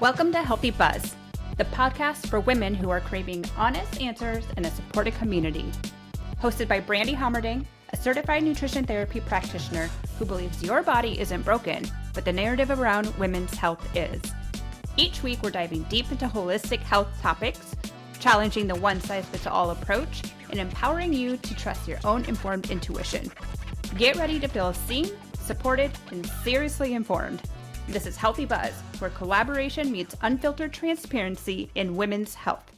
Welcome to Healthy Buzz, the podcast for women who are craving honest answers in a supportive community. Hosted by Brandy Homerding, a certified nutrition therapy practitioner who believes your body isn't broken, but the narrative around women's health is. Each week, we're diving deep into holistic health topics, challenging the one-size-fits-all approach, and empowering you to trust your own informed intuition. Get ready to feel seen, supported, and seriously informed. This is Healthy Buzz, where collaboration meets unfiltered transparency in women's health.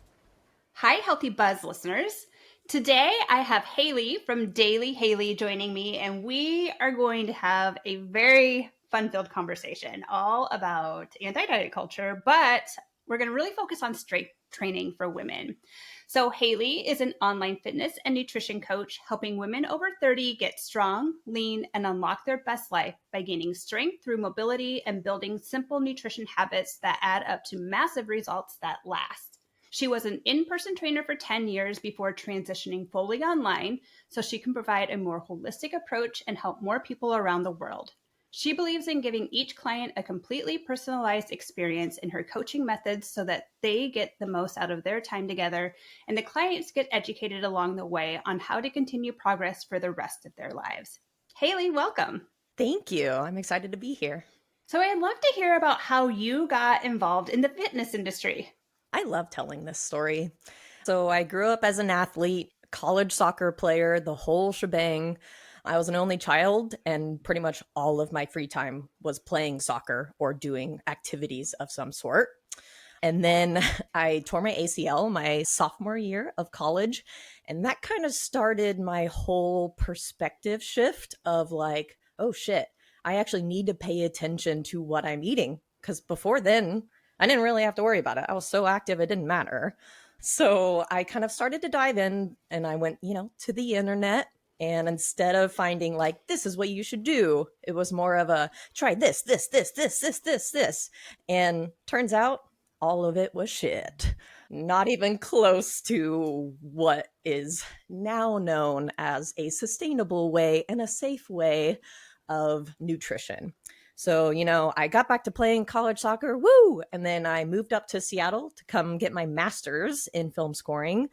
Hi, Healthy Buzz listeners. Today, I have Hayley from Daily Hayley joining me, and we are going to have a very fun-filled conversation all about anti-diet culture, but we're going to really focus on strength training for women. So Hayley is an online fitness and nutrition coach, helping women over 30 get strong, lean, and unlock their best life by gaining strength through mobility and building simple nutrition habits that add up to massive results that last. She was an in-person trainer for 10 years before transitioning fully online, so she can provide a more holistic approach and help more people around the world. She believes in giving each client a completely personalized experience in her coaching methods so that they get the most out of their time together and the clients get educated along the way on how to continue progress for the rest of their lives. Hayley, welcome. Thank you. I'm excited to be here. So I'd love to hear about how you got involved in the fitness industry. I love telling this story. So I grew up as an athlete, college soccer player, the whole shebang. I was an only child, and pretty much all of my free time was playing soccer or doing activities of some sort. And then I tore my ACL my sophomore year of college, and that kind of started my whole perspective shift of like, oh shit, I actually need to pay attention to what I'm eating. Because before then, I didn't really have to worry about it. I was so active, it didn't matter. So I kind of started to dive in, and I went, to the internet. And instead of finding like, this is what you should do, it was more of a try this. And turns out all of it was shit. Not even close to what is now known as a sustainable way and a safe way of nutrition. So, I got back to playing college soccer, woo! And then I moved up to Seattle to come get my master's in film scoring.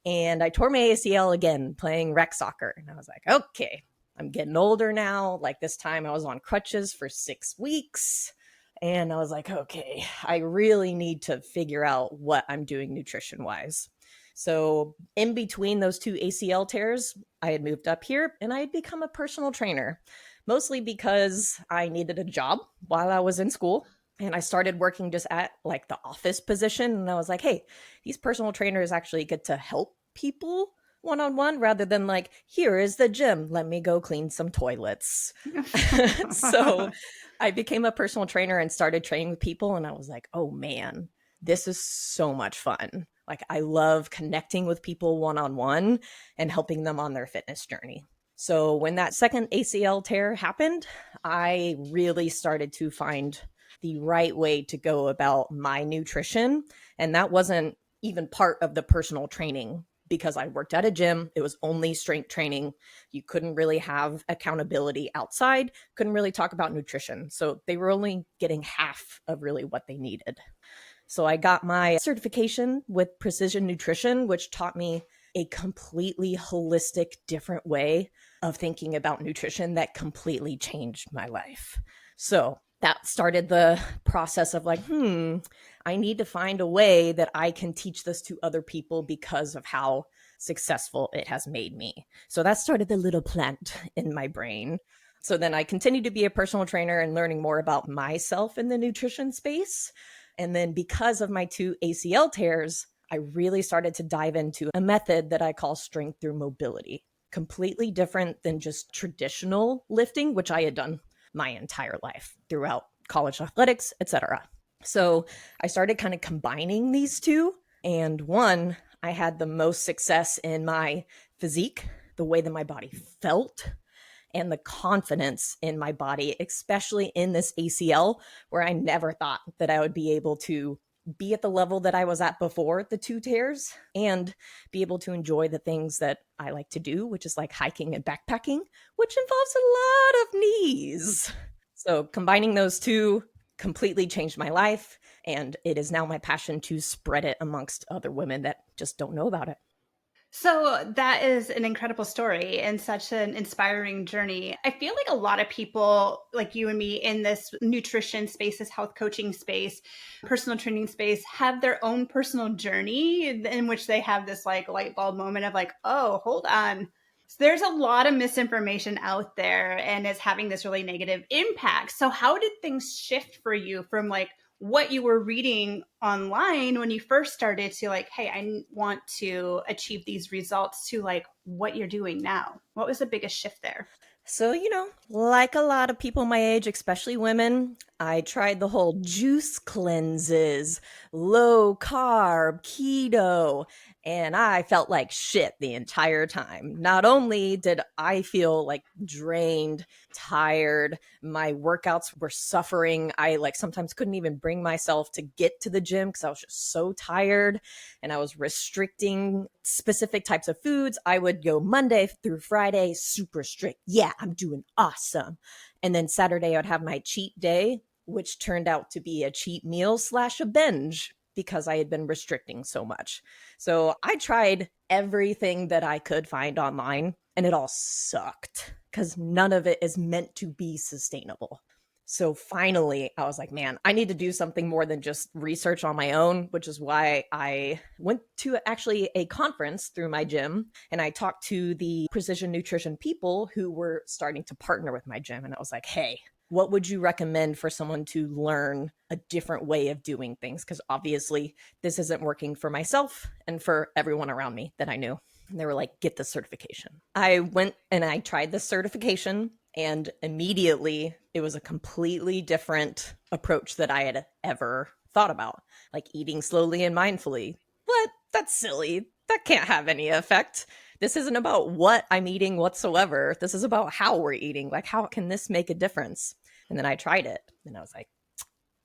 And I tore my ACL again playing rec soccer. And I was like, okay, I'm getting older now. Like this time I was on crutches for 6 weeks. And I was like, okay, I really need to figure out what I'm doing nutrition wise. So in between those two ACL tears, I had moved up here and I had become a personal trainer, mostly because I needed a job while I was in school. And I started working just at like the office position. And I was like, hey, these personal trainers actually get to help people one-on-one rather than like, here is the gym. Let me go clean some toilets. So I became a personal trainer and started training with people. And I was like, oh man, this is so much fun. Like I love connecting with people one-on-one and helping them on their fitness journey. So when that second ACL tear happened, I really started to find the right way to go about my nutrition. And that wasn't even part of the personal training because I worked at a gym. It was only strength training. You couldn't really have accountability outside, couldn't really talk about nutrition. So they were only getting half of really what they needed. So I got my certification with precision nutrition, which taught me a completely holistic, different way of thinking about nutrition that completely changed my life. So that started the process of like, I need to find a way that I can teach this to other people because of how successful it has made me. So that started the little plant in my brain. So then I continued to be a personal trainer and learning more about myself in the nutrition space. And then because of my 2 ACL tears, I really started to dive into a method that I call strength through mobility. Completely different than just traditional lifting, which I had done my entire life throughout college athletics, etc. So I started kind of combining these two. And one, I had the most success in my physique, the way that my body felt, and the confidence in my body, especially in this ACL, where I never thought that I would be able to be at the level that I was at before the 2 tears and be able to enjoy the things that I like to do, which is like hiking and backpacking, which involves a lot of knees. So combining those two completely changed my life. And it is now my passion to spread it amongst other women that just don't know about it. So that is an incredible story and such an inspiring journey. I feel like a lot of people like you and me in this nutrition space, this health coaching space, personal training space, have their own personal journey in which they have this like light bulb moment of like, oh, hold on. So there's a lot of misinformation out there and it's having this really negative impact. So how did things shift for you from like what you were reading online when you first started to like, hey, I want to achieve these results to like what you're doing now? What was the biggest shift there? So, like a lot of people my age, especially women, I tried the whole juice cleanses, low carb, keto, and I felt like shit the entire time. Not only did I feel like drained, tired, my workouts were suffering. I like sometimes couldn't even bring myself to get to the gym because I was just so tired and I was restricting specific types of foods. I would go Monday through Friday, super strict. Yeah, I'm doing awesome. And then Saturday, I would have my cheat day, which turned out to be a cheat meal / a binge because I had been restricting so much. So I tried everything that I could find online and it all sucked because none of it is meant to be sustainable. So finally, I was like, man, I need to do something more than just research on my own, which is why I went to actually a conference through my gym and I talked to the precision nutrition people who were starting to partner with my gym. And I was like, hey, what would you recommend for someone to learn a different way of doing things? Because obviously this isn't working for myself and for everyone around me that I knew. And they were like, get the certification. I went and I tried the certification and immediately it was a completely different approach that I had ever thought about, like eating slowly and mindfully. What? That's silly. That can't have any effect. This isn't about what I'm eating whatsoever. This is about how we're eating. Like, how can this make a difference? And then I tried it and I was like,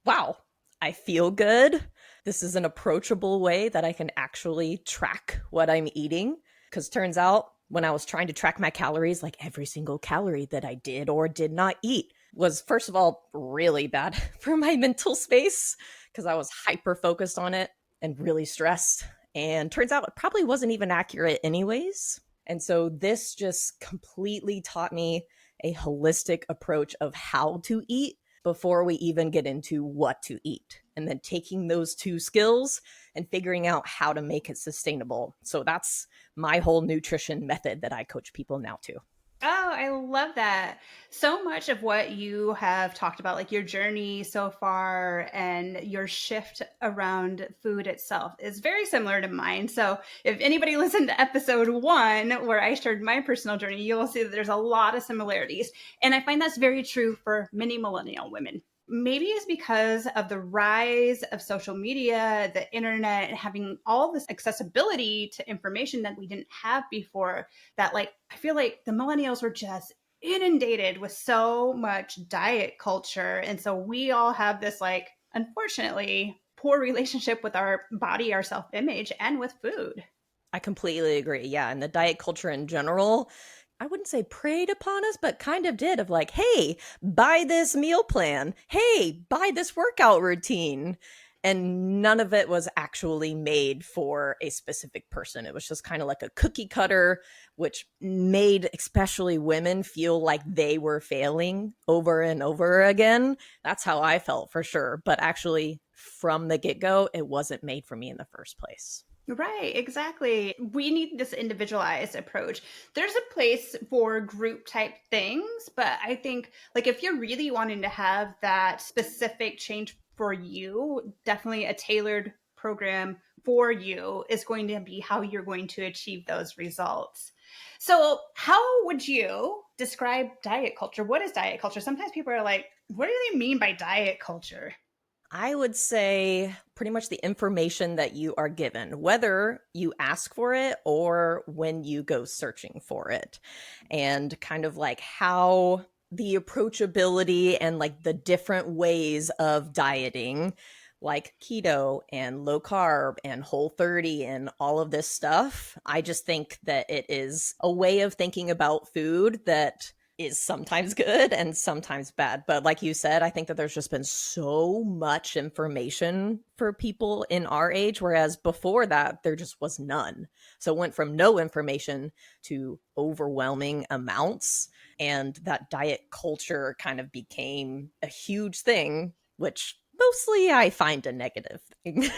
wow, I feel good. This is an approachable way that I can actually track what I'm eating. Because turns out when I was trying to track my calories, like every single calorie that I did or did not eat was, first of all, really bad for my mental space because I was hyper focused on it and really stressed. And turns out it probably wasn't even accurate anyways. And so this just completely taught me a holistic approach of how to eat before we even get into what to eat. And then taking those two skills and figuring out how to make it sustainable. So that's my whole nutrition method that I coach people now too. Oh, I love that. So much of what you have talked about, like your journey so far and your shift around food itself, is very similar to mine. So, if anybody listened to episode 1, where I shared my personal journey, you will see that there's a lot of similarities. And I find that's very true for many millennial women. Maybe it's because of the rise of social media, the internet, having all this accessibility to information that we didn't have before, that like I feel like the millennials were just inundated with so much diet culture. And so we all have this like, unfortunately, poor relationship with our body, our self-image, and with food. I completely agree. Yeah. And the diet culture in general, I wouldn't say preyed upon us, but kind of did, of like, hey, buy this meal plan. Hey, buy this workout routine. And none of it was actually made for a specific person. It was just kind of like a cookie cutter, which made especially women feel like they were failing over and over again. That's how I felt for sure. But actually, from the get-go, it wasn't made for me in the first place. Right, exactly. We need this individualized approach. There's a place for group type things, but I think like if you're really wanting to have that specific change for you, definitely a tailored program for you is going to be how you're going to achieve those results. So, how would you describe diet culture? What is diet culture? Sometimes people are like, what do they mean by diet culture? I would say pretty much the information that you are given, whether you ask for it or when you go searching for it, and kind of like how the approachability and like the different ways of dieting, like keto and low carb and whole 30 and all of this stuff. I just think that it is a way of thinking about food that is sometimes good and sometimes bad. But like you said, I think that there's just been so much information for people in our age, whereas before that, there just was none. So it went from no information to overwhelming amounts. And that diet culture kind of became a huge thing, which mostly I find a negative thing.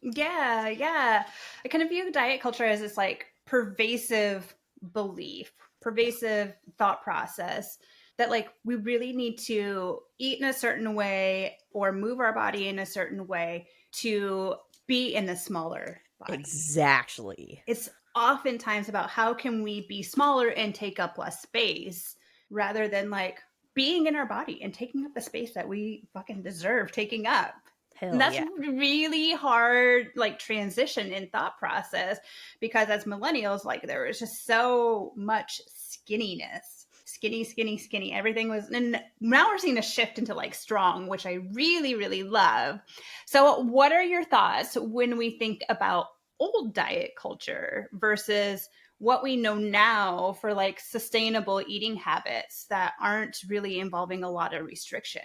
Yeah, yeah. I kind of view the diet culture as this like pervasive belief, pervasive thought process that like we really need to eat in a certain way or move our body in a certain way to be in the smaller body. Exactly. It's oftentimes about how can we be smaller and take up less space rather than like being in our body and taking up the space that we fucking deserve taking up. And Hell that's yeah. really hard, like transition in thought process, because as millennials, like there was just so much skinniness, skinny, skinny, skinny. Everything was, and now we're seeing a shift into like strong, which I really, really love. So, what are your thoughts when we think about old diet culture versus what we know now for like sustainable eating habits that aren't really involving a lot of restriction?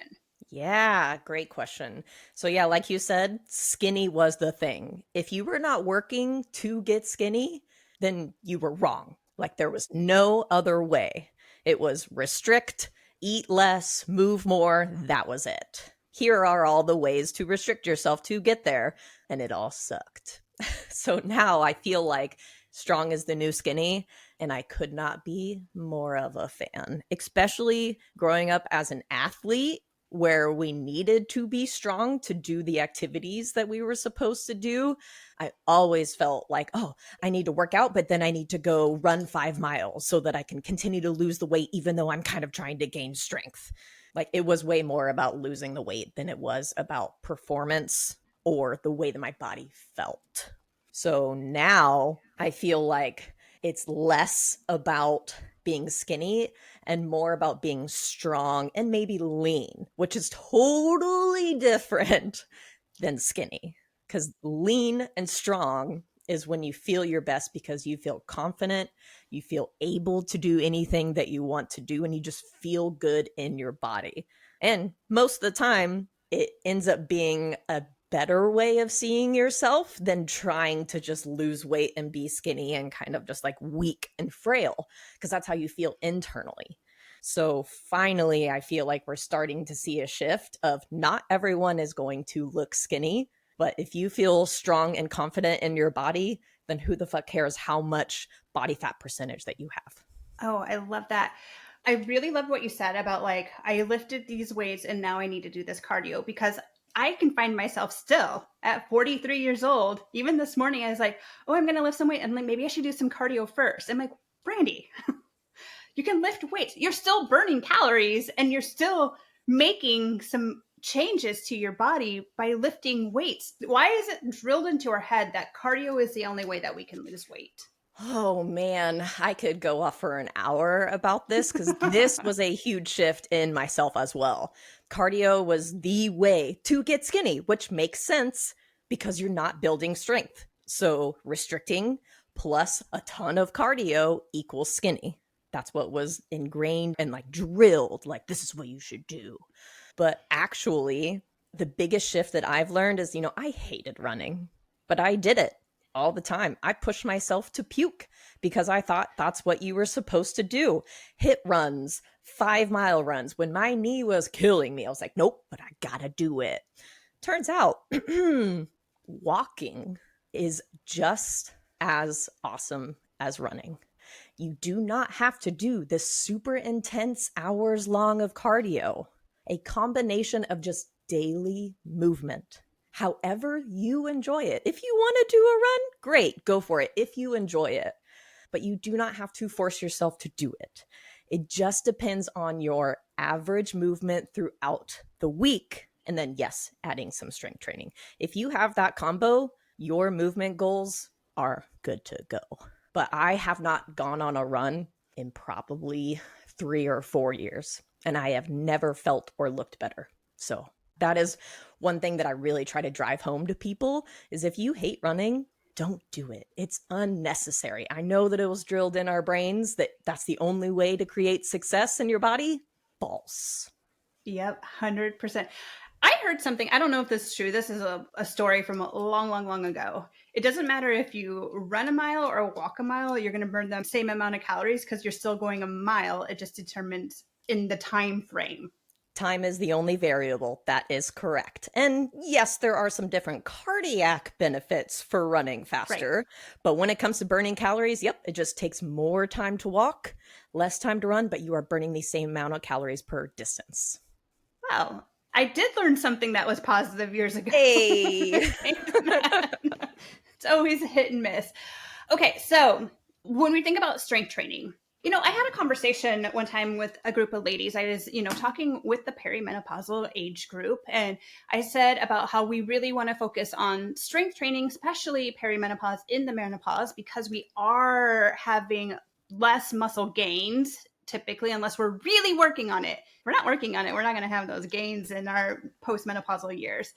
Yeah, great question. So, yeah, like you said, skinny was the thing. If you were not working to get skinny, then you were wrong. Like, there was no other way. It was restrict, eat less, move more. That was it. Here are all the ways to restrict yourself to get there. And it all sucked. So now I feel like strong is the new skinny. And I could not be more of a fan, especially growing up as an athlete where we needed to be strong to do the activities that we were supposed to do. I always felt like, oh, I need to work out, but then I need to go run 5 miles so that I can continue to lose the weight, even though I'm kind of trying to gain strength. Like it was way more about losing the weight than it was about performance or the way that my body felt. So now I feel like it's less about being skinny and more about being strong and maybe lean, which is totally different than skinny. Because lean and strong is when you feel your best because you feel confident, you feel able to do anything that you want to do, and you just feel good in your body. And most of the time, it ends up being a better way of seeing yourself than trying to just lose weight and be skinny and kind of just like weak and frail, because that's how you feel internally. So finally, I feel like we're starting to see a shift of not everyone is going to look skinny, but if you feel strong and confident in your body, then who the fuck cares how much body fat percentage that you have? Oh, I love that. I really love what you said about like, I lifted these weights and now I need to do this cardio, because I can find myself still at 43 years old. Even this morning, I was like, oh, I'm going to lift some weight. And like, maybe I should do some cardio first. I'm like, Brandy, you can lift weights. You're still burning calories and you're still making some changes to your body by lifting weights. Why is it drilled into our head that cardio is the only way that we can lose weight? Oh man, I could go off for an hour about this because this was a huge shift in myself as well. Cardio was the way to get skinny, which makes sense because you're not building strength. So restricting plus a ton of cardio equals skinny. That's what was ingrained and like drilled, like this is what you should do. But actually, the biggest shift that I've learned is, I hated running, but I did it all the time. I pushed myself to puke because I thought that's what you were supposed to do. Hit runs, 5 mile runs. When my knee was killing me, I was like, nope, but I gotta do it. Turns out walking is just as awesome as running. You do not have to do this super intense hours long of cardio. A combination of just daily movement however you enjoy it. If you want to do a run, great, go for it if you enjoy it. But you do not have to force yourself to do it. It just depends on your average movement throughout the week. And then, yes, adding some strength training. If you have that combo, your movement goals are good to go. But I have not gone on a run in probably 3 or 4 years, and I have never felt or looked better. So that is one thing that I really try to drive home to people is if you hate running, don't do it. It's unnecessary. I know that it was drilled in our brains that that's the only way to create success in your body. False. Yep, 100%. I heard something. I don't know if this is true. This is a story from a long, long, long ago. It doesn't matter if you run a mile or walk a mile, you're going to burn the same amount of calories because you're still going a mile. It just determines in the time frame. Time is the only variable. That is correct. And yes, there are some different cardiac benefits for running faster. Right. But when it comes to burning calories, yep, it just takes more time to walk, less time to run, but you are burning the same amount of calories per distance. Wow. I did learn something that was positive years ago. Hey! It's always a hit and miss. Okay, so when we think about strength training, I had a conversation one time with a group of ladies. I was, talking with the perimenopausal age group. And I said about how we really want to focus on strength training, especially perimenopause in the menopause, because we are having less muscle gains typically, unless we're really working on it. If we're not working on it, we're not going to have those gains in our postmenopausal years.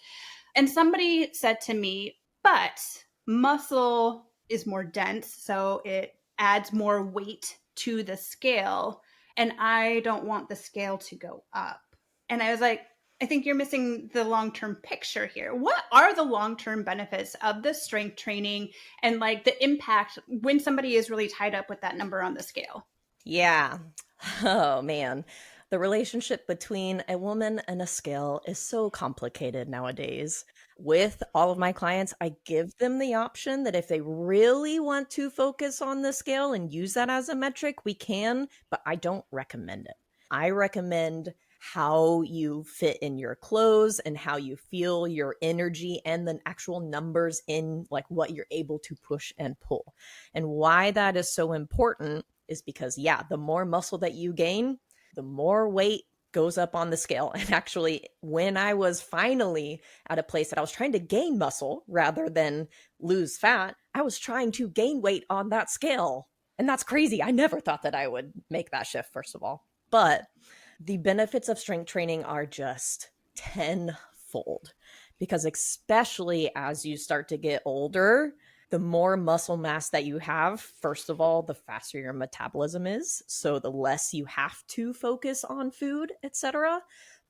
And somebody said to me, but muscle is more dense, so it adds more weight to the scale, and I don't want the scale to go up. And I was like, I think you're missing the long-term picture here. What are the long-term benefits of the strength training and like the impact when somebody is really tied up with that number on the scale? Yeah. Oh, man. The relationship between a woman and a scale is so complicated nowadays. With all of my clients, I give them the option that if they really want to focus on the scale and use that as a metric, we can, but I don't recommend it. I recommend how you fit in your clothes and how you feel your energy and the actual numbers in like what you're able to push and pull. And why that is so important is because, yeah, the more muscle that you gain, the more weight goes up on the scale. And actually, when I was finally at a place that I was trying to gain muscle rather than lose fat, I was trying to gain weight on that scale. And that's crazy. I never thought that I would make that shift, first of all. But the benefits of strength training are just tenfold, because especially as you start to get older, the more muscle mass that you have, first of all, the faster your metabolism is. So the less you have to focus on food, etc.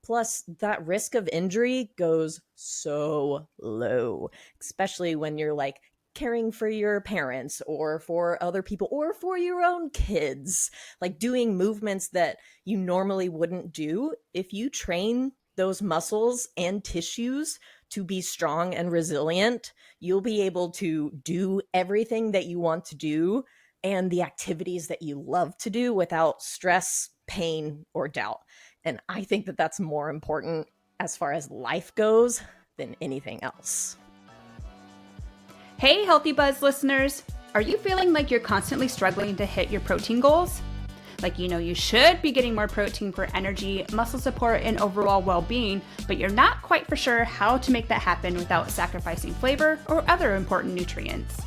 Plus, that risk of injury goes so low, especially when you're like caring for your parents or for other people or for your own kids, like doing movements that you normally wouldn't do. If you train those muscles and tissues to be strong and resilient, you'll be able to do everything that you want to do and the activities that you love to do without stress, pain, or doubt. And I think that that's more important as far as life goes than anything else. Hey, Healthy Buzz listeners, are you feeling like you're constantly struggling to hit your protein goals? Like, you should be getting more protein for energy, muscle support, and overall well-being, but you're not quite for sure how to make that happen without sacrificing flavor or other important nutrients.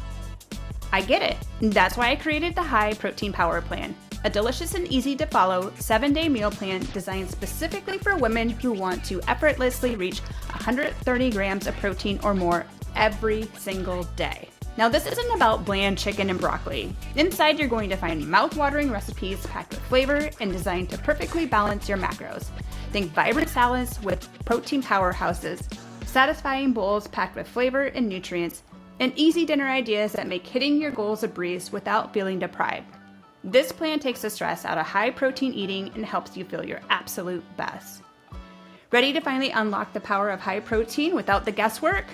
I get it. That's why I created the High Protein Power Plan, a delicious and easy to follow 7-day meal plan designed specifically for women who want to effortlessly reach 130 grams of protein or more every single day. Now, this isn't about bland chicken and broccoli. Inside, you're going to find mouth-watering recipes packed with flavor and designed to perfectly balance your macros. Think vibrant salads with protein powerhouses, satisfying bowls packed with flavor and nutrients, and easy dinner ideas that make hitting your goals a breeze without feeling deprived. This plan takes the stress out of high-protein eating and helps you feel your absolute best. Ready to finally unlock the power of high protein without the guesswork?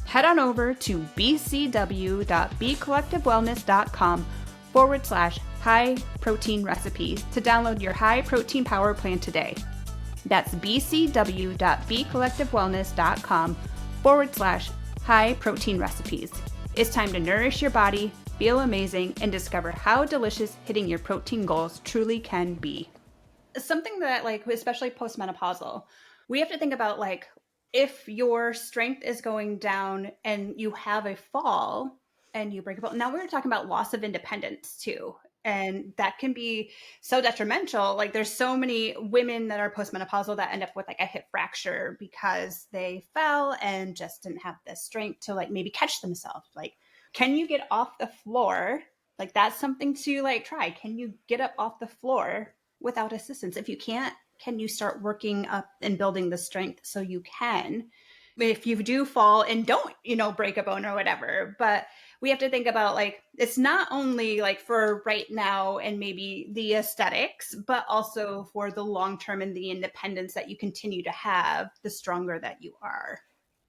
Head on over to bcw.becollectivewellness.com/high protein recipes to download your high protein power plan today. That's bcw.becollectivewellness.com/high protein recipes. It's time to nourish your body, feel amazing, and discover how delicious hitting your protein goals truly can be. Something that, like, especially postmenopausal, we have to think about, like, if your strength is going down and you have a fall and you break a bone. Now we're talking about loss of independence too. And that can be so detrimental. Like, there's so many women that are postmenopausal that end up with like a hip fracture because they fell and just didn't have the strength to like maybe catch themselves. Like, can you get off the floor? Like that's something to like try. Can you get up off the floor without assistance? If you can't, can you start working up and building the strength so you can? If you do fall and don't, break a bone or whatever. But we have to think about like it's not only like for right now and maybe the aesthetics, but also for the long term and the independence that you continue to have, the stronger that you are.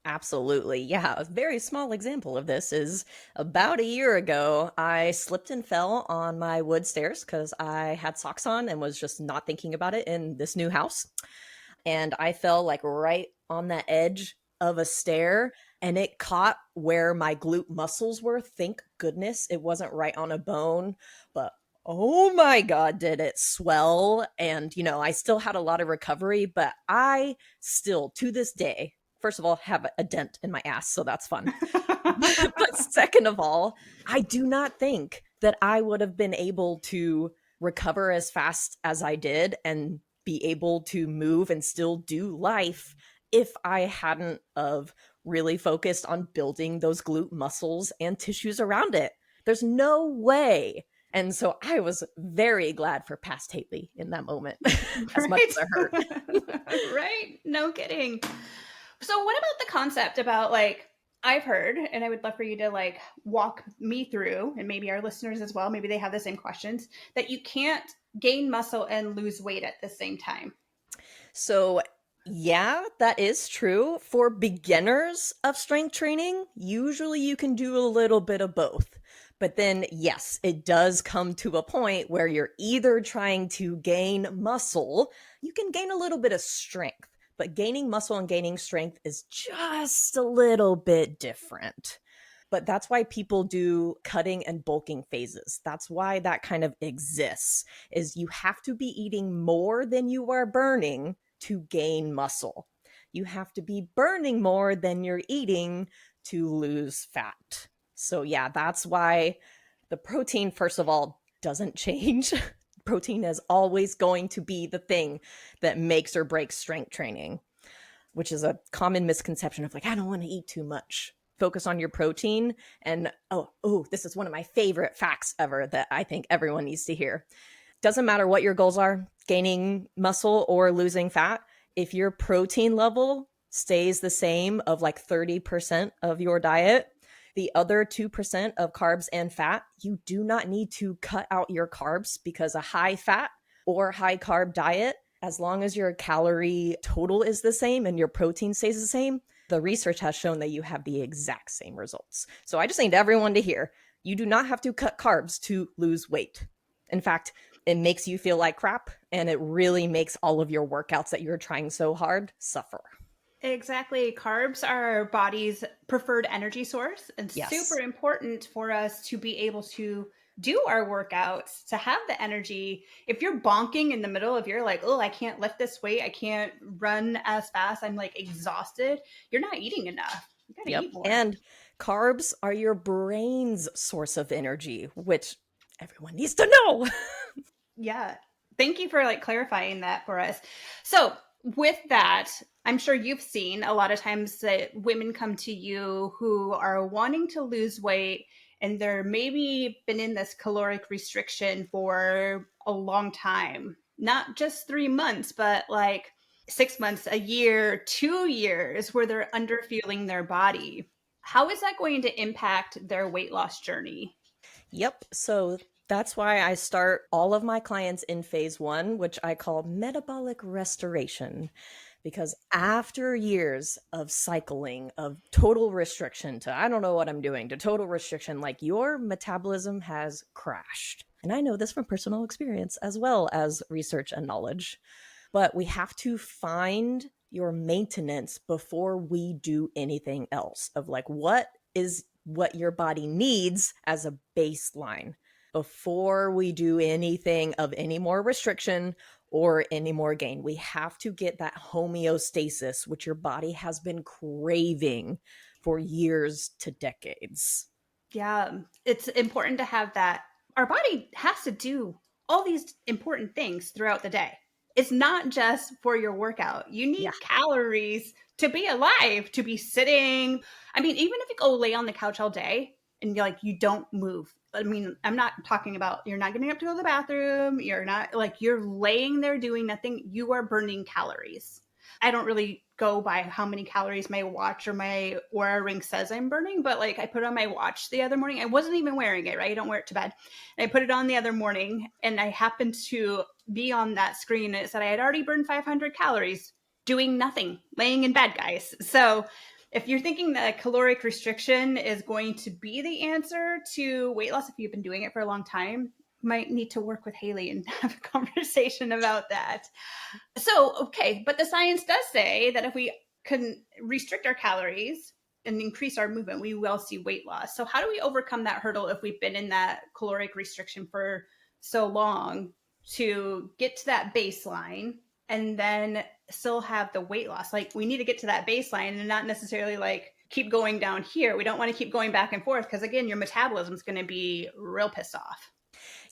Absolutely. Yeah. A very small example of this is about a year ago, I slipped and fell on my wood stairs because I had socks on and was just not thinking about it in this new house. And I fell like right on the edge of a stair and it caught where my glute muscles were. Thank goodness it wasn't right on a bone, but oh my God, did it swell. And, I still had a lot of recovery, but I still, to this day, first of all, have a dent in my ass, so that's fun. But second of all, I do not think that I would have been able to recover as fast as I did and be able to move and still do life if I hadn't of really focused on building those glute muscles and tissues around it. There's no way. And so I was very glad for past Hayley in that moment, as much as it hurt. Right? No kidding. So what about the concept about like I've heard, and I would love for you to like walk me through, and maybe our listeners as well, maybe they have the same questions, that you can't gain muscle and lose weight at the same time. So, yeah, that is true. For beginners of strength training, usually you can do a little bit of both. But then, yes, it does come to a point where you're either trying to gain muscle, you can gain a little bit of strength, but gaining muscle and gaining strength is just a little bit different. But that's why people do cutting and bulking phases. That's why that kind of exists, is you have to be eating more than you are burning to gain muscle. You have to be burning more than you're eating to lose fat. So yeah, that's why the protein, first of all, doesn't change. Protein is always going to be the thing that makes or breaks strength training, which is a common misconception of like, I don't want to eat too much. Focus on your protein. And this is one of my favorite facts ever that I think everyone needs to hear. Doesn't matter what your goals are, gaining muscle or losing fat, if your protein level stays the same of like 30% of your diet, the other 2% of carbs and fat, you do not need to cut out your carbs, because a high fat or high carb diet, as long as your calorie total is the same and your protein stays the same, the research has shown that you have the exact same results. So I just need everyone to hear, you do not have to cut carbs to lose weight. In fact, it makes you feel like crap, and it really makes all of your workouts that you're trying so hard suffer. Exactly. Carbs are our body's preferred energy source, and Yes. super important for us to be able to do our workouts, to have the energy. If you're bonking in the middle, if you're like, oh, I can't lift this weight, I can't run as fast, I'm like exhausted, you're not eating enough. You gotta eat more. And carbs are your brain's source of energy, which everyone needs to know. Yeah. Thank you for like clarifying that for us. So with that, I'm sure you've seen a lot of times that women come to you who are wanting to lose weight, and they're maybe been in this caloric restriction for a long time, not just 3 months, but like 6 months, a year, 2 years, where they're underfueling their body. How is that going to impact their weight loss journey? Yep. So that's why I start all of my clients in phase 1, which I call metabolic restoration. Because after years of cycling, of total restriction to I don't know what I'm doing, to total restriction, like your metabolism has crashed. And I know this from personal experience as well as research and knowledge. But we have to find your maintenance before we do anything else, of like what your body needs as a baseline before we do anything of any more restriction or any more gain. We have to get that homeostasis, which your body has been craving for years to decades. Yeah, it's important to have that. Our body has to do all these important things throughout the day. It's not just for your workout. You need calories to be alive, to be sitting. I mean, even if you go lay on the couch all day, and you're like, you don't move. I mean, I'm not talking about you're not getting up to go to the bathroom. You're not like you're laying there doing nothing. You are burning calories. I don't really go by how many calories my watch or my Oura Ring says I'm burning, but like I put on my watch the other morning. I wasn't even wearing it, right? I don't wear it to bed. And I put it on the other morning and I happened to be on that screen and it said I had already burned 500 calories doing nothing, laying in bed, guys. So if you're thinking that caloric restriction is going to be the answer to weight loss, if you've been doing it for a long time, you might need to work with Hayley and have a conversation about that. So, okay, but the science does say that if we can restrict our calories and increase our movement, we will see weight loss. So how do we overcome that hurdle if we've been in that caloric restriction for so long to get to that baseline and then still have the weight loss? Like we need to get to that baseline and not necessarily like keep going down here. We don't want to keep going back and forth because again, your metabolism is going to be real pissed off.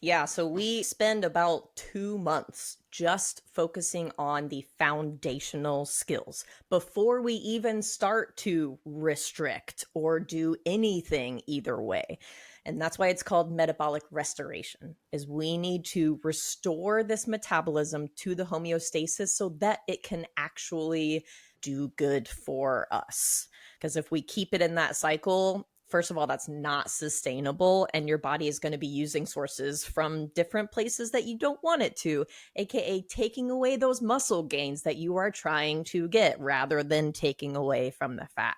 Yeah, so we spend about 2 months just focusing on the foundational skills before we even start to restrict or do anything either way. And that's why it's called metabolic restoration, is we need to restore this metabolism to the homeostasis so that it can actually do good for us. Because if we keep it in that cycle, first of all, that's not sustainable, and your body is going to be using sources from different places that you don't want it to, aka taking away those muscle gains that you are trying to get rather than taking away from the fat.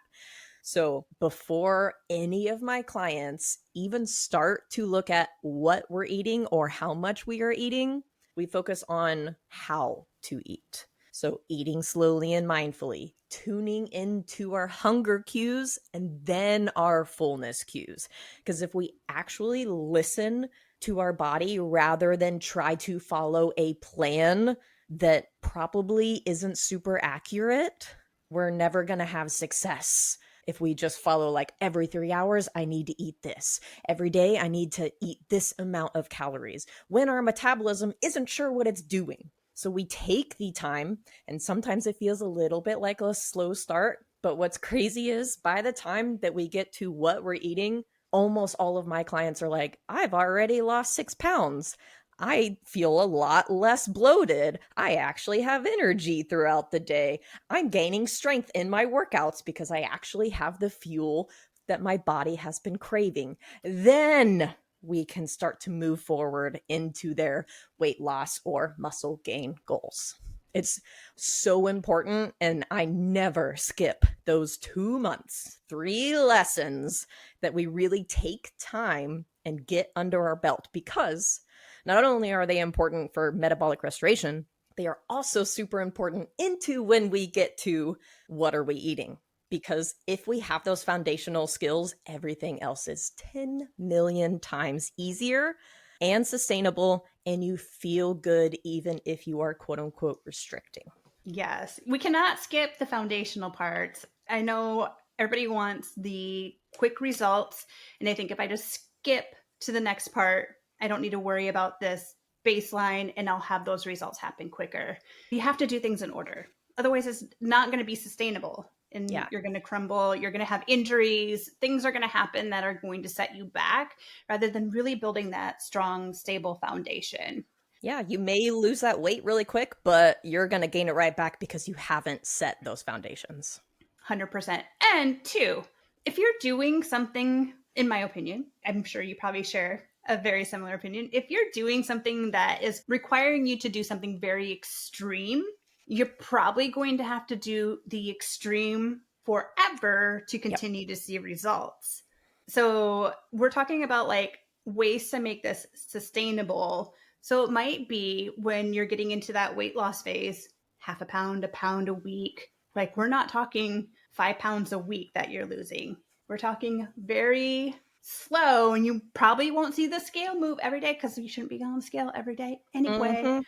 So before any of my clients even start to look at what we're eating or how much we are eating, we focus on how to eat. So eating slowly and mindfully, tuning into our hunger cues and then our fullness cues. Because if we actually listen to our body rather than try to follow a plan that probably isn't super accurate, we're never going to have success. If we just follow like every 3 hours, I need to eat this. Every day, I need to eat this amount of calories when our metabolism isn't sure what it's doing. So we take the time, and sometimes it feels a little bit like a slow start. But what's crazy is by the time that we get to what we're eating, almost all of my clients are like, I've already lost 6 pounds. I feel a lot less bloated. I actually have energy throughout the day. I'm gaining strength in my workouts because I actually have the fuel that my body has been craving. Then we can start to move forward into their weight loss or muscle gain goals. It's so important, and I never skip those 2 months, 3 lessons that we really take time and get under our belt, because not only are they important for metabolic restoration, they are also super important into when we get to what are we eating. Because if we have those foundational skills, everything else is 10 million times easier and sustainable, and you feel good even if you are quote unquote restricting. Yes, we cannot skip the foundational parts. I know everybody wants the quick results, and I think if I just skip to the next part, I don't need to worry about this baseline and I'll have those results happen quicker. You have to do things in order. Otherwise, it's not going to be sustainable. And you're going to crumble, you're going to have injuries, things are going to happen that are going to set you back rather than really building that strong, stable foundation. Yeah, you may lose that weight really quick, but you're going to gain it right back because you haven't set those foundations. 100%. And two, if you're doing something, in my opinion, I'm sure you probably share a very similar opinion. If you're doing something that is requiring you to do something very extreme, you're probably going to have to do the extreme forever to continue to see results. So we're talking about like ways to make this sustainable. So it might be when you're getting into that weight loss phase, half a pound a week. Like we're not talking 5 pounds a week that you're losing. We're talking very slow, and you probably won't see the scale move every day because you shouldn't be on the scale every day anyway. Mm-hmm.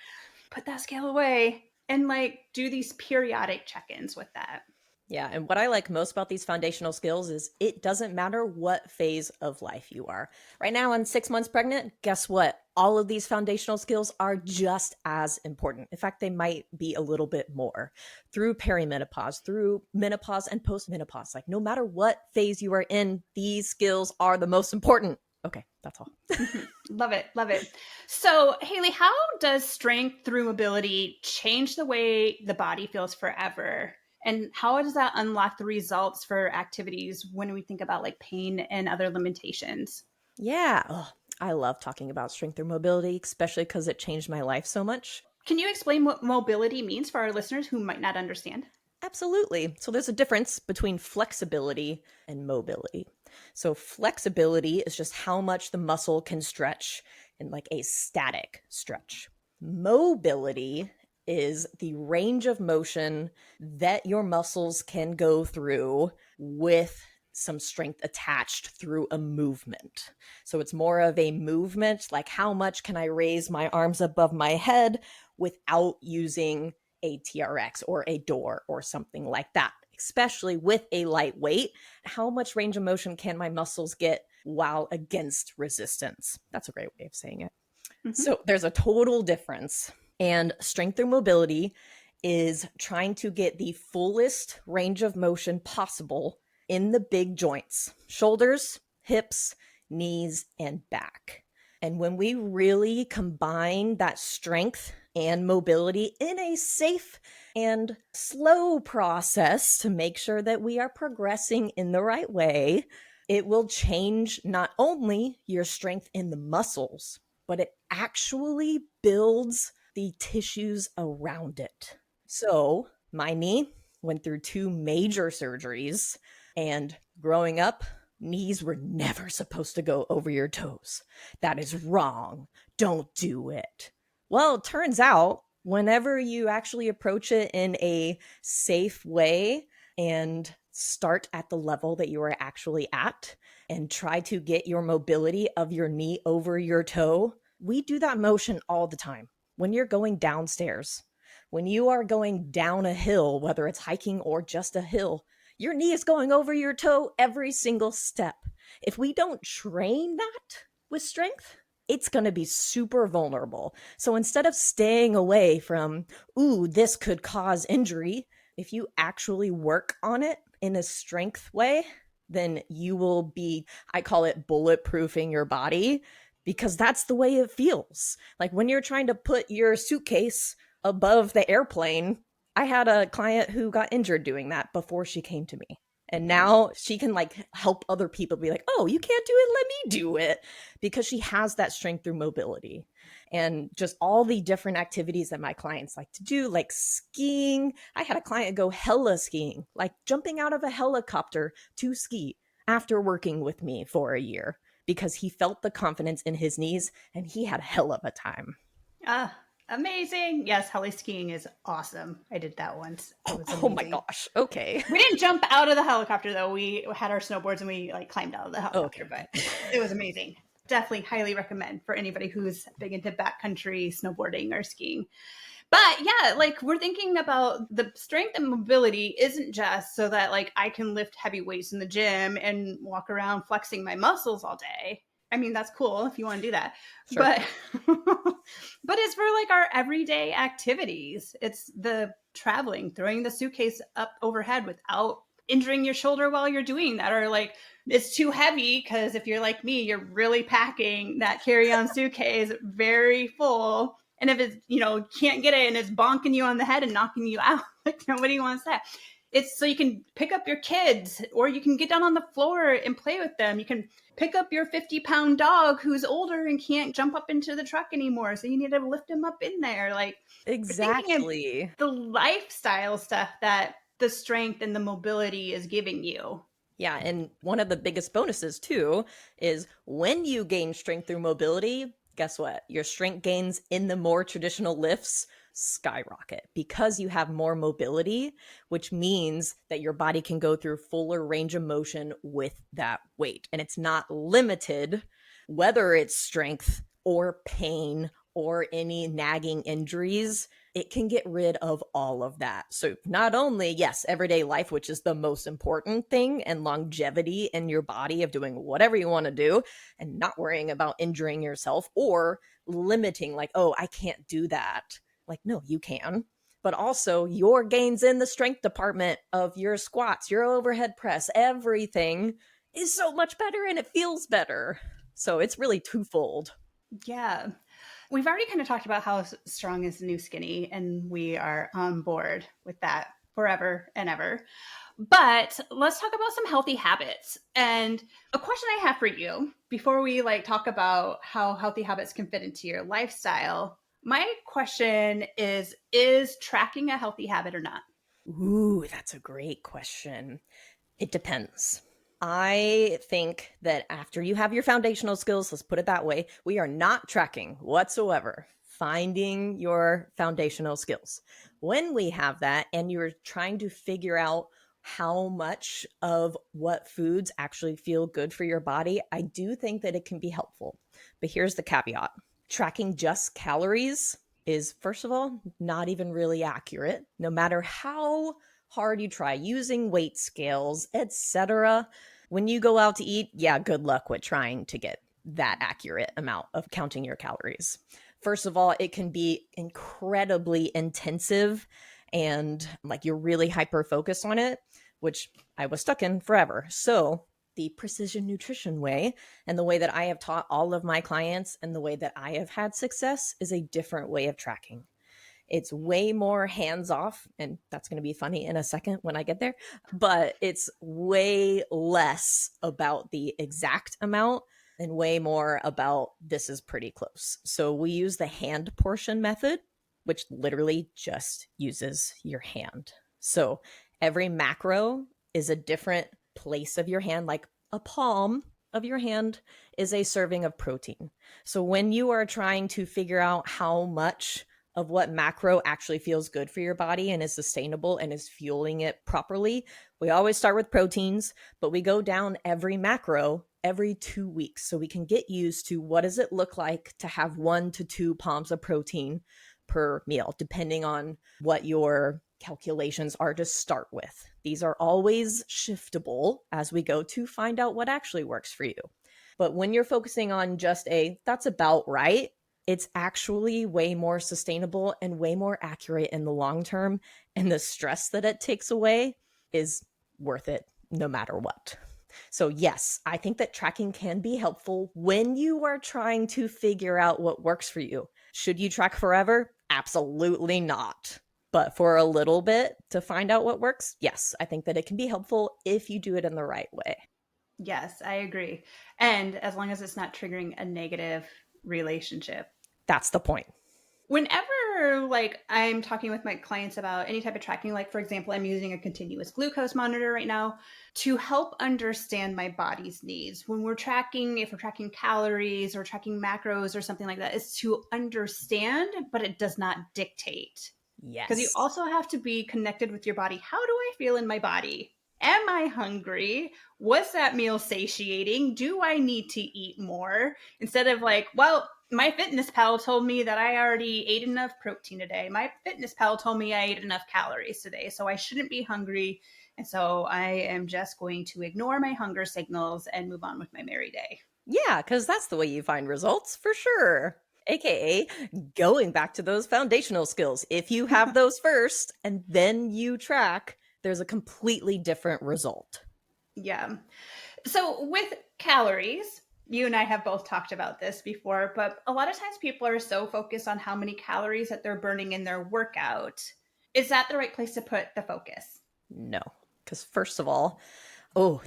Put that scale away and like do these periodic check-ins with that. Yeah, and what I like most about these foundational skills is it doesn't matter what phase of life you are. Right now, I'm 6 months pregnant. Guess what? all of these foundational skills are just as important. In fact, they might be a little bit more through perimenopause, through menopause and postmenopause. Like no matter what phase you are in, these skills are the most important. Okay, that's all. Love it. Love it. So, Hayley, how does strength through mobility change the way the body feels forever? And how does that unlock the results for activities when we think about like pain and other limitations? Yeah. Oh, I love talking about strength through mobility, especially because it changed my life so much. Can you explain what mobility means for our listeners who might not understand? Absolutely. So there's a difference between flexibility and mobility. So flexibility is just how much the muscle can stretch in like a static stretch. Mobility is the range of motion that your muscles can go through with some strength attached through a movement. So it's more of a movement, like how much can I raise my arms above my head without using a TRX or a door or something like that, especially with a light weight. How much range of motion can my muscles get while against resistance? That's a great way of saying it. Mm-hmm. So there's a total difference. And strength through mobility is trying to get the fullest range of motion possible in the big joints, shoulders, hips, knees, and back. And when we really combine that strength and mobility in a safe and slow process to make sure that we are progressing in the right way, it will change not only your strength in the muscles, but it actually builds the tissues around it. So my knee went through 2 major surgeries, and growing up, knees were never supposed to go over your toes. That is wrong. Don't do it. Well, it turns out whenever you actually approach it in a safe way and start at the level that you are actually at and try to get your mobility of your knee over your toe, we do that motion all the time. When you're going downstairs, when you are going down a hill, whether it's hiking or just a hill, your knee is going over your toe every single step. If we don't train that with strength, it's going to be super vulnerable. So instead of staying away from, ooh, this could cause injury, if you actually work on it in a strength way, then you will be, I call it bulletproofing your body, because that's the way it feels. Like when you're trying to put your suitcase above the airplane, I had a client who got injured doing that before she came to me. And now she can like help other people be like, oh, you can't do it, let me do it. Because she has that strength through mobility. And just all the different activities that my clients like to do, like skiing. I had a client go hella skiing, like jumping out of a helicopter to ski after working with me for a year, because he felt the confidence in his knees and he had a hell of a time. Amazing. Yes, heli skiing is awesome. I did that once. It was Oh my gosh. Okay. We didn't jump out of the helicopter though. We had our snowboards and we like climbed out of the helicopter, Okay. but it was amazing. Definitely highly recommend for anybody who's big into backcountry snowboarding or skiing. But yeah, like we're thinking about the strength and mobility isn't just so that like I can lift heavy weights in the gym and walk around flexing my muscles all day. I mean, that's cool if you want to do that. Sure. But but it's for like our everyday activities. It's the traveling, throwing the suitcase up overhead without injuring your shoulder while you're doing that, or like it's too heavy because if you're like me, you're really packing that carry-on suitcase very full. And if it's, can't get it and it's bonking you on the head and knocking you out, like nobody wants that. It's so you can pick up your kids or you can get down on the floor and play with them. You can pick up your 50-pound dog who's older and can't jump up into the truck anymore. So you need to lift him up in there. Like exactly the lifestyle stuff that the strength and the mobility is giving you. Yeah, and one of the biggest bonuses too is when you gain strength through mobility, guess what? Your strength gains in the more traditional lifts skyrocket because you have more mobility, which means that your body can go through fuller range of motion with that weight. And it's not limited whether it's strength or pain or any nagging injuries, it can get rid of all of that. So not only, yes, everyday life, which is the most important thing, and longevity in your body of doing whatever you want to do and not worrying about injuring yourself or limiting like, oh, I can't do that. Like, no, you can. But also your gains in the strength department of your squats, your overhead press, everything is so much better and it feels better. So it's really twofold. Yeah. We've already kind of talked about how strong is the new skinny, and we are on board with that forever and ever. But let's talk about some healthy habits. And a question I have for you before we talk about how healthy habits can fit into your lifestyle. My question is tracking a healthy habit or not? Ooh, that's a great question. It depends. I think that after you have your foundational skills, let's put it that way, we are not tracking whatsoever. Finding your foundational skills. When we have that and you're trying to figure out how much of what foods actually feel good for your body, I do think that it can be helpful. But here's the caveat. Tracking just calories is, first of all, not even really accurate, no matter how hard you try using weight scales, etc. When you go out to eat, yeah, good luck with trying to get that accurate amount of counting your calories. First of all, it can be incredibly intensive and like you're really hyper focused on it, which I was stuck in forever. So the precision nutrition way and the way that I have taught all of my clients and the way that I have had success is a different way of tracking. It's way more hands off, and that's going to be funny in a second when I get there, but it's way less about the exact amount and way more about this is pretty close. So we use the hand portion method, which literally just uses your hand. So every macro is a different place of your hand, like a palm of your hand is a serving of protein. So when you are trying to figure out how much of what macro actually feels good for your body and is sustainable and is fueling it properly, we always start with proteins, but we go down every macro every 2 weeks so we can get used to what does it look like to have 1 to 2 palms of protein per meal, depending on what your calculations are to start with. These are always shiftable as we go to find out what actually works for you. But when you're focusing on just that's about right, it's actually way more sustainable and way more accurate in the long term. And the stress that it takes away is worth it no matter what. So yes, I think that tracking can be helpful when you are trying to figure out what works for you. Should you track forever? Absolutely not. But for a little bit to find out what works, yes, I think that it can be helpful if you do it in the right way. Yes, I agree. And as long as it's not triggering a negative relationship. That's the point. Whenever I'm talking with my clients about any type of tracking, like for example, I'm using a continuous glucose monitor right now to help understand my body's needs. When we're tracking, if we're tracking calories or tracking macros or something like that, it's to understand, but it does not dictate. Yes. Because you also have to be connected with your body. How do I feel in my body? Am I hungry? Was that meal satiating? Do I need to eat more? Instead of well, my fitness pal told me that I already ate enough protein today. My fitness pal told me I ate enough calories today, so I shouldn't be hungry. And so I am just going to ignore my hunger signals and move on with my merry day. Yeah, because that's the way you find results for sure. AKA going back to those foundational skills. If you have those first and then you track, there's a completely different result. Yeah. So with calories, you and I have both talked about this before, but a lot of times people are so focused on how many calories that they're burning in their workout. Is that the right place to put the focus? No, because first of all,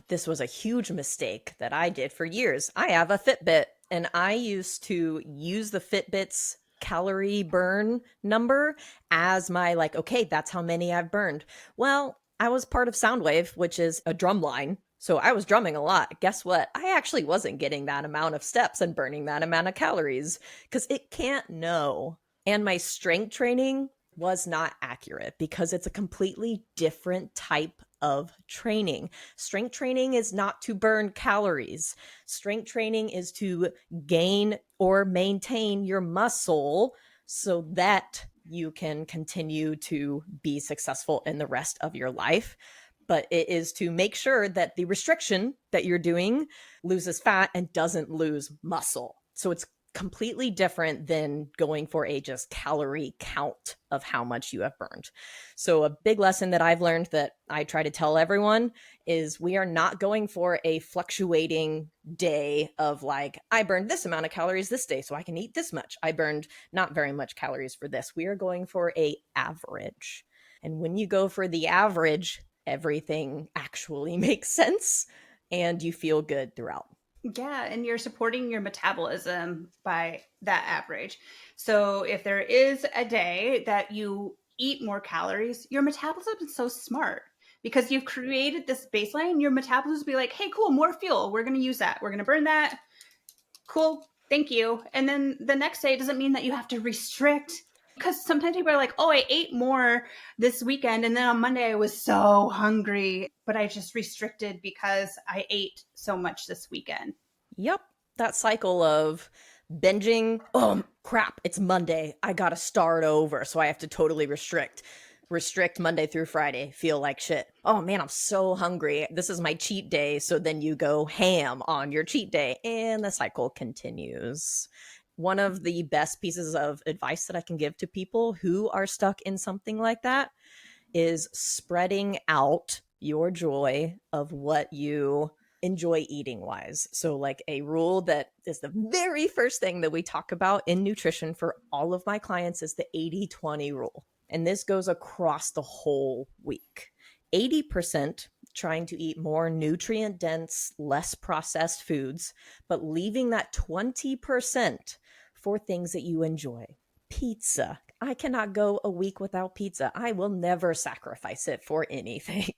this was a huge mistake that I did for years. I have a Fitbit and I used to use the Fitbit's calorie burn number as my okay, that's how many I've burned. Well, I was part of Soundwave, which is a drum line. So I was drumming a lot. Guess what? I actually wasn't getting that amount of steps and burning that amount of calories because it can't know. And my strength training was not accurate because it's a completely different type of training. Strength training is not to burn calories. Strength training is to gain or maintain your muscle so that you can continue to be successful in the rest of your life. But it is to make sure that the restriction that you're doing loses fat and doesn't lose muscle. So it's completely different than going for a just calorie count of how much you have burned. So a big lesson that I've learned that I try to tell everyone is we are not going for a fluctuating day of like, I burned this amount of calories this day, so I can eat this much. I burned not very much calories for this. We are going for a average. And when you go for the average, everything actually makes sense and you feel good throughout. Yeah, and you're supporting your metabolism by that average. So if there is a day that you eat more calories, your metabolism is so smart because you've created this baseline. Your metabolism will be like, hey, cool, more fuel. We're going to use that. We're going to burn that. Cool. Thank you. And then the next day doesn't mean that you have to restrict, because sometimes people are like, oh, I ate more this weekend. And then on Monday, I was so hungry, but I just restricted because I ate so much this weekend. Yep. That cycle of binging. Oh, crap. It's Monday. I got to start over. So I have to totally restrict. Restrict Monday through Friday. Feel like shit. Oh, man, I'm so hungry. This is my cheat day. So then you go ham on your cheat day. And the cycle continues. One of the best pieces of advice that I can give to people who are stuck in something like that is spreading out your joy of what you enjoy eating wise. So like a rule that is the very first thing that we talk about in nutrition for all of my clients is the 80-20 rule. And this goes across the whole week. 80% trying to eat more nutrient dense, less processed foods, but leaving that 20% for things that you enjoy. Pizza. I cannot go a week without pizza. I will never sacrifice it for anything.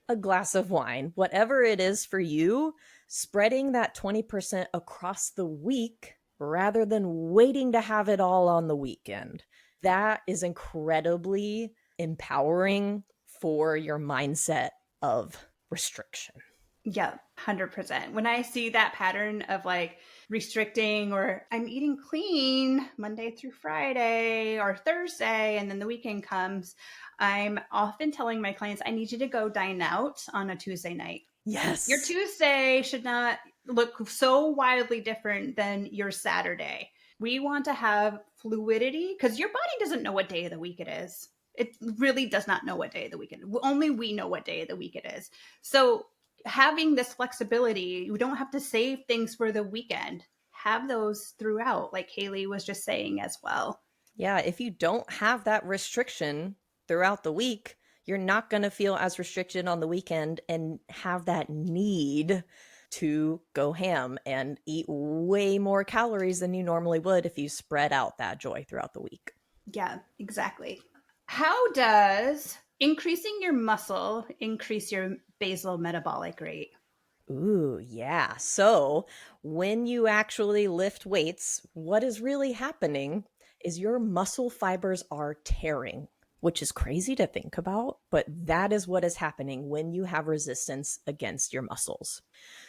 A glass of wine, whatever it is for you, spreading that 20% across the week rather than waiting to have it all on the weekend. That is incredibly empowering for your mindset of restriction. Yeah, 100%. When I see that pattern of like restricting, or I'm eating clean Monday through Friday or Thursday, and then the weekend comes, I'm often telling my clients, I need you to go dine out on a Tuesday night. Yes. Your Tuesday should not look so wildly different than your Saturday. We want to have fluidity because your body doesn't know what day of the week it is. It really does not know what day of the week it is. Only we know what day of the week it is. So having this flexibility, you don't have to save things for the weekend. Have those throughout, like Hayley was just saying as well. Yeah, if you don't have that restriction throughout the week, you're not going to feel as restricted on the weekend and have that need to go ham and eat way more calories than you normally would if you spread out that joy throughout the week. Yeah, exactly. How does increasing your muscle increase your basal metabolic rate? Ooh, yeah. So when you actually lift weights, what is really happening is your muscle fibers are tearing, which is crazy to think about, but that is what is happening when you have resistance against your muscles.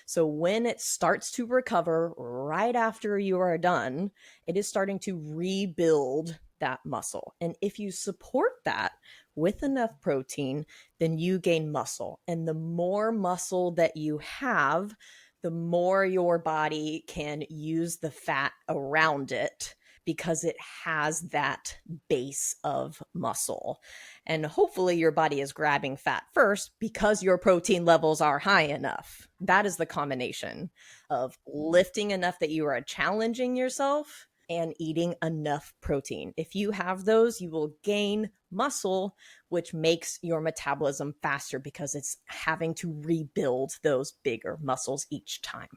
So when it starts to recover right after you are done, it is starting to rebuild that muscle. And if you support that with enough protein, then you gain muscle. And the more muscle that you have, the more your body can use the fat around it because it has that base of muscle. And hopefully your body is grabbing fat first because your protein levels are high enough. That is the combination of lifting enough that you are challenging yourself and eating enough protein. If you have those, you will gain muscle, which makes your metabolism faster because it's having to rebuild those bigger muscles each time.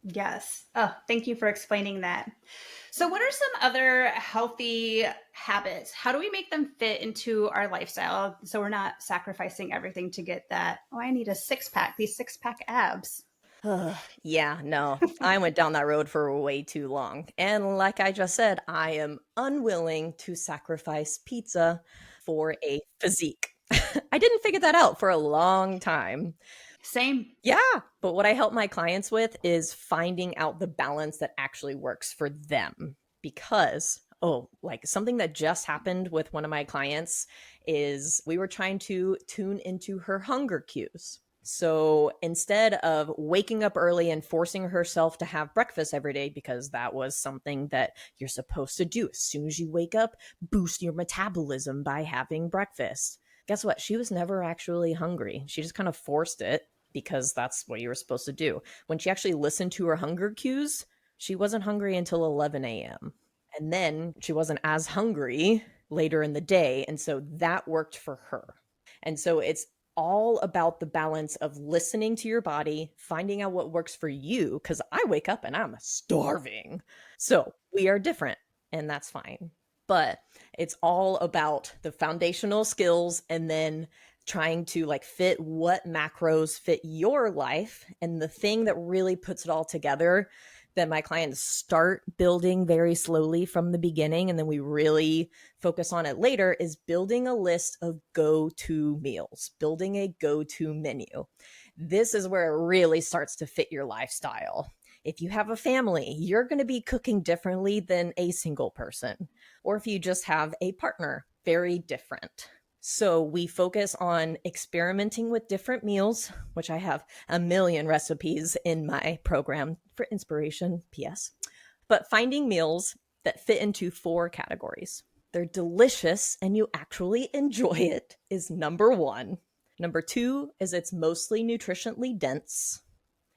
Yes. Oh, thank you for explaining that. So, what are some other healthy habits? How do we make them fit into our lifestyle so we're not sacrificing everything to get that? Oh, I need a six pack, these six pack abs. Yeah, no, I went down that road for way too long. And like I just said, I am unwilling to sacrifice pizza for a physique. I didn't figure that out for a long time. Same. Yeah, but what I help my clients with is finding out the balance that actually works for them. Because, like something that just happened with one of my clients is we were trying to tune into her hunger cues. So instead of waking up early and forcing herself to have breakfast every day, because that was something that you're supposed to do as soon as you wake up, boost your metabolism by having breakfast. Guess what? She was never actually hungry. She just kind of forced it because that's what you were supposed to do. When she actually listened to her hunger cues, she wasn't hungry until 11 a.m. And then she wasn't as hungry later in the day. And so that worked for her. And so it's all about the balance of listening to your body, finding out what works for you. Because I wake up and I'm starving. So we are different, and that's fine. But it's all about the foundational skills and then trying to like fit what macros fit your life. And the thing that really puts it all together that my clients start building very slowly from the beginning, and then we really focus on it later, is building a list of go-to meals, building a go-to menu. This is where it really starts to fit your lifestyle. If you have a family, you're going to be cooking differently than a single person. Or if you just have a partner, very different. So we focus on experimenting with different meals, which I have a million recipes in my program for inspiration, PS. But finding meals that fit into 4 categories. They're delicious and you actually enjoy it is number 1. Number 2 is it's mostly nutritionally dense.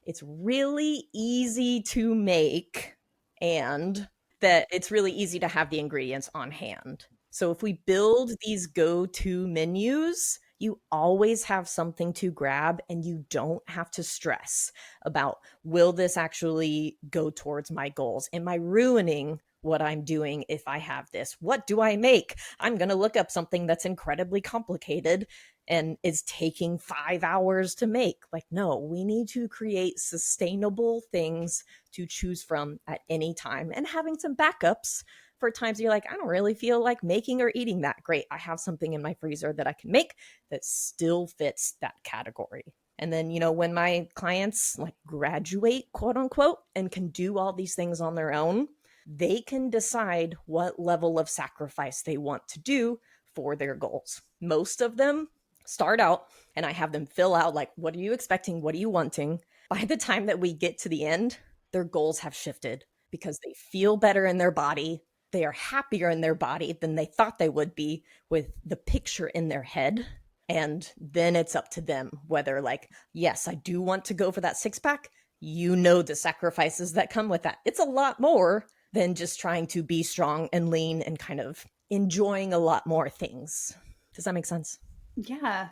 It's really easy to make, and that it's really easy to have the ingredients on hand. So if we build these go-to menus, you always have something to grab and you don't have to stress about, will this actually go towards my goals? Am I ruining what I'm doing if I have this? What do I make? I'm going to look up something that's incredibly complicated and is taking 5 hours to make. Like, no, we need to create sustainable things to choose from at any time, and having some backups for times you're like, I don't really feel like making or eating that. Great. I have something in my freezer that I can make that still fits that category. And then, when my clients like graduate, quote unquote, and can do all these things on their own, they can decide what level of sacrifice they want to do for their goals. Most of them start out and I have them fill out like, what are you expecting? What are you wanting? By the time that we get to the end, their goals have shifted because they feel better in their body. They are happier in their body than they thought they would be with the picture in their head. And then it's up to them whether like, yes, I do want to go for that 6-pack. The sacrifices that come with that. It's a lot more than just trying to be strong and lean and kind of enjoying a lot more things. Does that make sense? Yeah.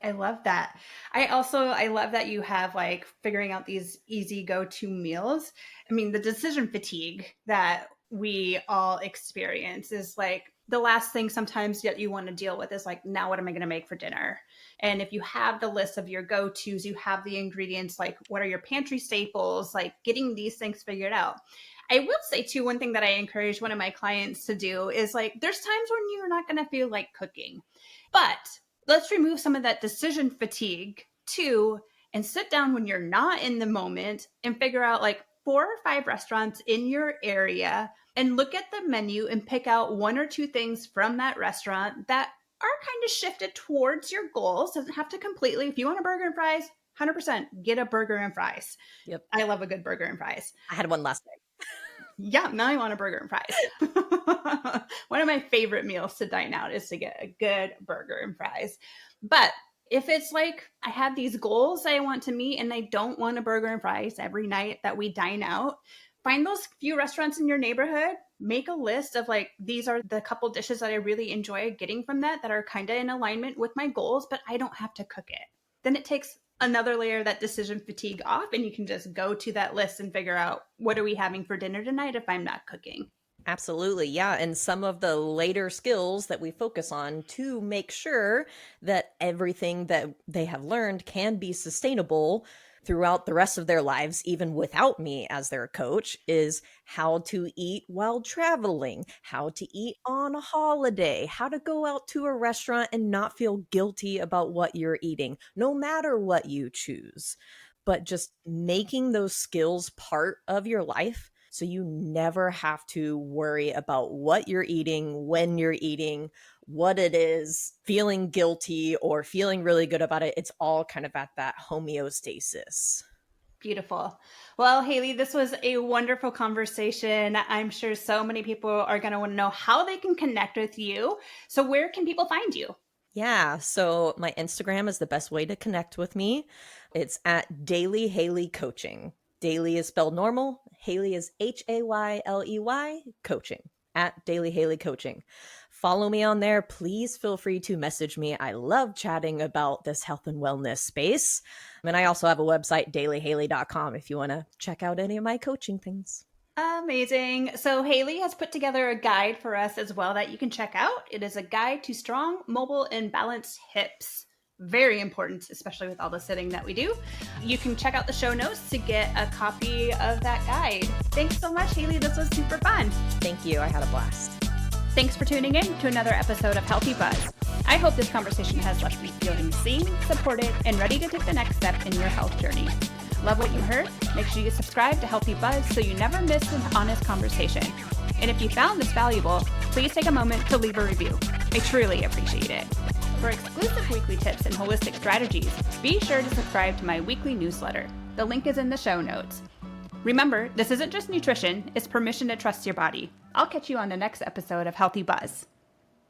I love that. I love that you have like figuring out these easy go-to meals. I mean, the decision fatigue that we all experience is like the last thing sometimes that you want to deal with is like, now what am I going to make for dinner? And if you have the list of your go-tos, you have the ingredients, like what are your pantry staples, like getting these things figured out. I will say too, one thing that I encourage one of my clients to do is like, there's times when you're not going to feel like cooking, but let's remove some of that decision fatigue too, and sit down when you're not in the moment and figure out like 4 or 5 restaurants in your area and look at the menu and pick out 1 or 2 things from that restaurant that are kind of shifted towards your goals. Doesn't have to completely. If you want a burger and fries, 100% get a burger and fries. Yep. I love a good burger and fries. I had one last night. Yeah, now I want a burger and fries. One of my favorite meals to dine out is to get a good burger and fries. But if it's like I have these goals I want to meet and I don't want a burger and fries every night that we dine out, find those few restaurants in your neighborhood, make a list of like, these are the couple dishes that I really enjoy getting from that are kind of in alignment with my goals, but I don't have to cook it. Then it takes another layer of that decision fatigue off, and you can just go to that list and figure out, what are we having for dinner tonight if I'm not cooking? Absolutely. Yeah. And some of the later skills that we focus on to make sure that everything that they have learned can be sustainable throughout the rest of their lives, even without me as their coach, is how to eat while traveling, how to eat on a holiday, how to go out to a restaurant and not feel guilty about what you're eating, no matter what you choose. But just making those skills part of your life so you never have to worry about what you're eating, when you're eating, what it is, feeling guilty or feeling really good about it. It's all kind of at that homeostasis. Beautiful. Well, Hayley, this was a wonderful conversation. I'm sure so many people are going to want to know how they can connect with you. So where can people find you? Yeah, so my Instagram is the best way to connect with me. It's at Daily Hayley Coaching. Daily is spelled normal. Hayley is Hayley Coaching, at Daily Hayley Coaching. Follow me on there. Please feel free to message me. I love chatting about this health and wellness space. And I also have a website, dailyhayley.com, if you want to check out any of my coaching things. Amazing. So Hayley has put together a guide for us as well that you can check out. It is a guide to strong, mobile, and balanced hips. Very important, especially with all the sitting that we do. You can check out the show notes to get a copy of that guide. Thanks so much, Hayley. This was super fun. Thank you. I had a blast. Thanks for tuning in to another episode of Healthy Buzz. I hope this conversation has left you feeling seen, supported, and ready to take the next step in your health journey. Love what you heard? Make sure you subscribe to Healthy Buzz so you never miss an honest conversation. And if you found this valuable, please take a moment to leave a review. I truly appreciate it. For exclusive weekly tips and holistic strategies, be sure to subscribe to my weekly newsletter. The link is in the show notes. Remember, this isn't just nutrition, it's permission to trust your body. I'll catch you on the next episode of Healthy Buzz.